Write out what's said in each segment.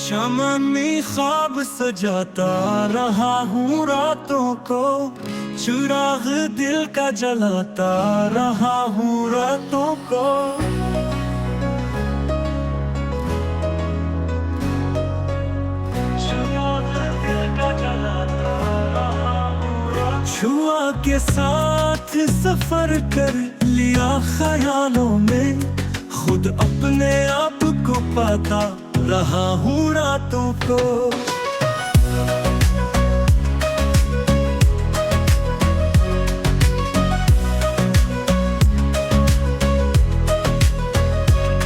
शमनी ख्वाब सजाता रहा हूँ रातों को, चिराग दिल का जलाता रहा हूँ रातों को। छुआ के साथ सफर कर लिया ख्यालों में, खुद अपने आप को पाता रहा हूँ रातों को।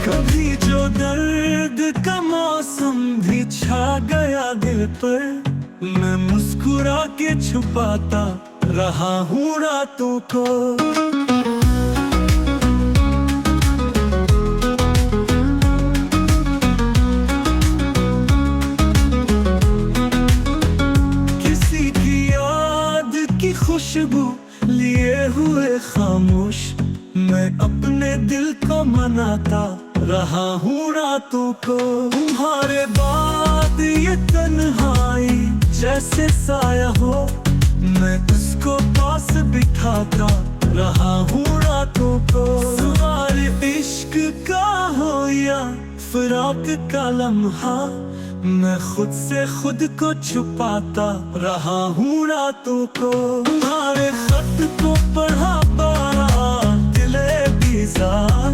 कभी जो दर्द का मौसम भी छा गया दिल पर, मैं मुस्कुरा के छुपाता रहा हूँ रातों को। किसी की याद की खुशबू लिए हुए खामोश, मैं अपने दिल को मनाता रहा हूँ रातों को। तुम्हारे बाद ये तन्हाई जैसे साया हो, मैं उसको पास बिठाता रहा हूँ रातों को। सवाल इश्क का हो या फिराक का लम्हा, मैं खुद से खुद को छुपाता रहा हूँ रातों को। तुम्हारे खत को पढ़ा पारा दिले बीज़ार,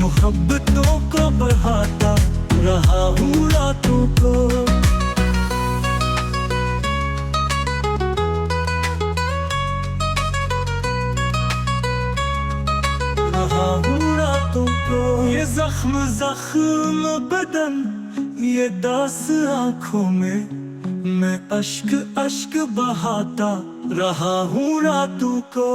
मोहब्बतों को बढ़ाता रहा हूँ रातों को। ये जख्म जख्म बदन, ये दास आँखों में, मैं अश्क अश्क बहाता रहा हूँ रातों को।